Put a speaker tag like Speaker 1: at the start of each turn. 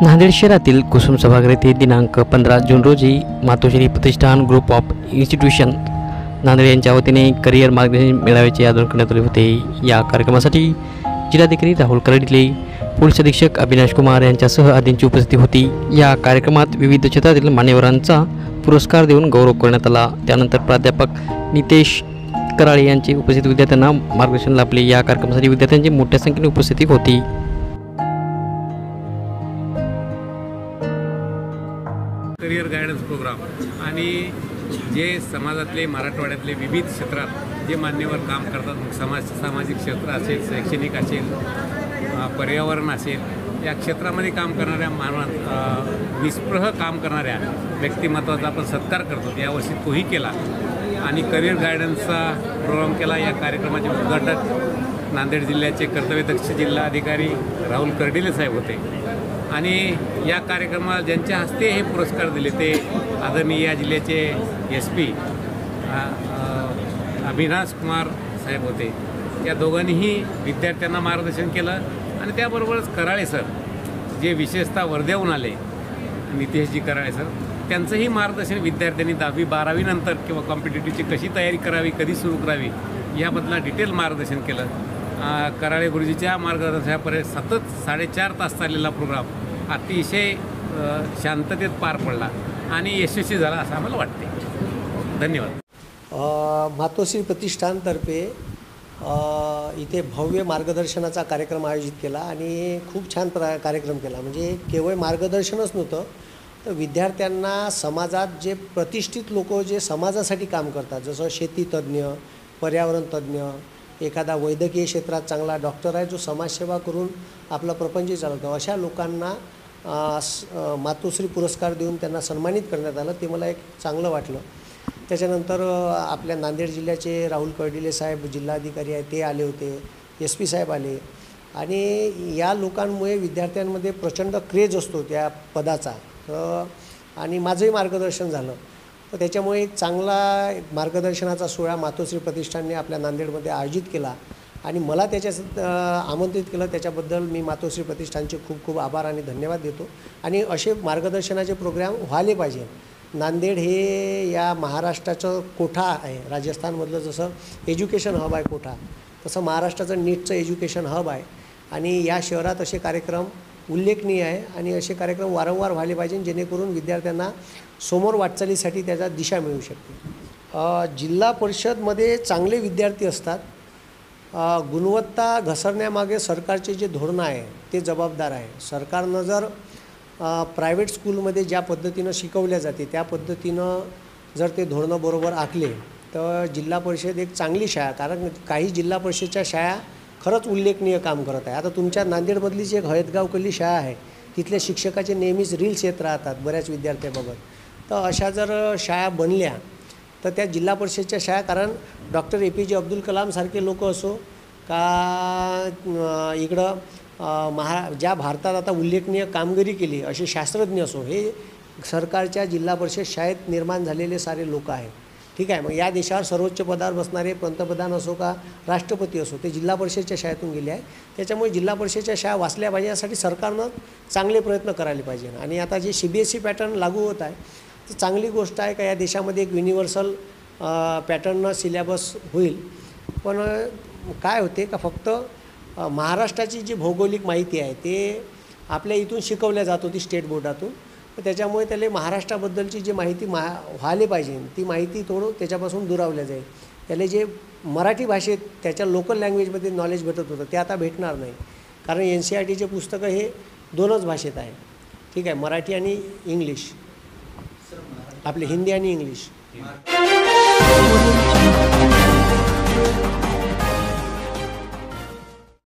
Speaker 1: नांदेड शहरातील कुसुम सभागृह येथे दिनांक 15 जून रोजी मातोश्री प्रतिष्ठान ग्रुप ऑफ इन्स्टिट्यूशन नांदेड यांच्या वतीने करिअर मार्गदर्शन मेळाव्याचे आयोजन करण्यात आले होते। या कार्यक्रमासाठी जिल्हाधिकारी राहुल कर्डिले, पोलीस अधीक्षक अविनाश कुमार यांच्यासह आदींची उपस्थिती होती। या कार्यक्रमात विविध क्षेत्रातील मान्यवरांचा पुरस्कार देऊन गौरव करण्यात आला। त्यानंतर प्राध्यापक नितेश कराळे यांची उपस्थित विद्यार्थ्यांना मार्गदर्शन लाभले। या कार्यक्रमासाठी विद्यार्थ्यांची मोठ्या संख्येने उपस्थिती होती।
Speaker 2: करिअर गायडन्स प्रोग्राम आणि जे समाजातले मराठवाड्यातले विविध क्षेत्रात जे मान्यवर काम करतात, मग सामाजिक क्षेत्र असेल, शैक्षणिक असेल, पर्यावरण असेल, या क्षेत्रामध्ये काम करणाऱ्या निस्पृह काम करणाऱ्या व्यक्तिमत्वाचा आपण सत्कार करतो। यावर्षी तोही केला आणि करिअर गायडन्सचा प्रोग्राम केला। या कार्यक्रमाचे उद्घाटक नांदेड जिल्ह्याचे कर्तव्यदक्ष जिल्हाधिकारी राहुल कर्डिले साहेब होते आणि या कार्यक्रमात ज्यांच्या हस्ते हे पुरस्कार दिले ते आदरणीय या जिल्ह्याचे SP अविनाश कुमार साहेब होते। या दोघांनीही विद्यार्थ्यांना मार्गदर्शन केलं आणि त्याबरोबरच कराळे सर जे विशेषतः वर्ध्याहून आले, नितेशजी कराळे सर, त्यांचंही मार्गदर्शन विद्यार्थ्यांनी 10वी 12वी नंतर किंवा कॉम्पिटिटिव्हची कशी तयारी करावी, कधी सुरू करावी याबद्दल डिटेल मार्गदर्शन केलं। कराळे गुरुजीच्या मार्गदर्शनापर्यंत सतत 4.5 तास चाललेला प्रोग्राम अतिशय शांततेत पार पडला आणि यशस्वी झाला असं आम्हाला वाटते। धन्यवाद।
Speaker 3: मातोश्री प्रतिष्ठानतर्फे इथे भव्य मार्गदर्शनाचा कार्यक्रम आयोजित केला आणि खूप छान कार्यक्रम केला। म्हणजे केवळ मार्गदर्शनच नव्हतं तर विद्यार्थ्यांना समाजात जे प्रतिष्ठित लोक जे समाजासाठी काम करतात, जसं शेती तज्ज्ञ, पर्यावरण तज्ज्ञ, एखादा वैद्यकीय क्षेत्रात चांगला डॉक्टर आहे जो समाजसेवा करून आपला प्रपंच चालवतो, अशा लोकांना मातोश्री पुरस्कार देऊन त्यांना सन्मानित करण्यात आलं। ते मला एक चांगलं वाटलं। त्याच्यानंतर आपल्या नांदेड जिल्ह्याचे राहुल कर्डिले साहेब जिल्हाधिकारी आहेत ते आले होते, SP साहेब आले आणि या लोकांमुळे विद्यार्थ्यांमध्ये प्रचंड क्रेज असतो त्या पदाचा, आणि माझंही मार्गदर्शन झालं। तर त्याच्यामुळे एक चांगला मार्गदर्शनाचा सोहळा मातोश्री प्रतिष्ठानने आपल्या नांदेडमध्ये आयोजित केला आणि मला त्याच्यात आमंत्रित केलं। त्याच्याबद्दल मी मातोश्री प्रतिष्ठानचे खूप खूप आभार आणि धन्यवाद देतो। आणि असे मार्गदर्शनाचे प्रोग्राम व्हायला पाहिजे। नांदेड हे या महाराष्ट्राचं कोठा आहे, राजस्थानमधलं जसं एज्युकेशन हब आहे कोठा, तसं महाराष्ट्राचं नीटचं एज्युकेशन हब आहे आणि या शहरात असे कार्यक्रम उल्लेखनीय आहे आणि असे कार्यक्रम वारंवार व्हायला पाहिजे जेणेकरून विद्यार्थ्यांना समोर वाटचालीसाठी त्याचा दिशा मिळू शकते। जिल्हा परिषदमध्ये चांगले विद्यार्थी असतात। गुणवत्ता घसरण्यामागे सरकारचे जे धोरण आहे ते जबाबदार आहे। सरकारनं जर प्रायव्हेट स्कूलमध्ये ज्या पद्धतीनं शिकवल्या जाते त्या पद्धतीनं जर ते धोरणं बरोबर आखले तर जिल्हा परिषद एक चांगली शाळा, कारण काही जिल्हा परिषदच्या शाळा खरंच उल्लेखनीय काम करत आहे। आता तुमच्या नांदेडमधली जी एक हळदगावकडली शाळा आहे तिथल्या शिक्षकाचे नेहमीच रील्स येत राहतात बऱ्याच विद्यार्थ्यांबाबत। तर अशा जर शाळा बनल्या तर त्या जिल्हा परिषदच्या शाळा, कारण डॉक्टर APJ अब्दुल कलाम सारखे लोक असो का इकडं ज्या भारतात आता उल्लेखनीय कामगिरी केली असे शास्त्रज्ञ असो, हे सरकारच्या जिल्हा परिषद शाळेत निर्माण झालेले सारे लोक आहेत। ठीक आहे, मग या देशावर सर्वोच्च पदावर बसणारे पंतप्रधान असो का राष्ट्रपती असो ते जिल्हा परिषदच्या शाळेतून गेले आहे। त्याच्यामुळे जिल्हा परिषदच्या शाळा वाचल्या पाहिजे यासाठी सरकारनं चांगले प्रयत्न करायला पाहिजे। आणि आता जे CBSE पॅटर्न लागू होत आहे तर चांगली गोष्ट आहे का या देशामध्ये एक युनिव्हर्सल पॅटर्ननं सिलेबस होईल। पण काय होते का फक्त महाराष्ट्राची जी भौगोलिक माहिती आहे ते आपल्या इथून शिकवल्या जात होती स्टेट बोर्डातून, तर त्याच्यामुळे त्याला महाराष्ट्राबद्दलची जी माहिती व्हायला पाहिजे ती माहिती थोडं त्याच्यापासून दुरावल्या जाईल। त्याला जे मराठी भाषेत त्याच्या लोकल लँग्वेजमध्ये नॉलेज भेटत होतं ते आता भेटणार नाही, कारण NCERTचे पुस्तकं हे 2च भाषेत आहे। ठीक आहे, मराठी आणि इंग्लिश, आपले हिंदी आणि इंग्लिश।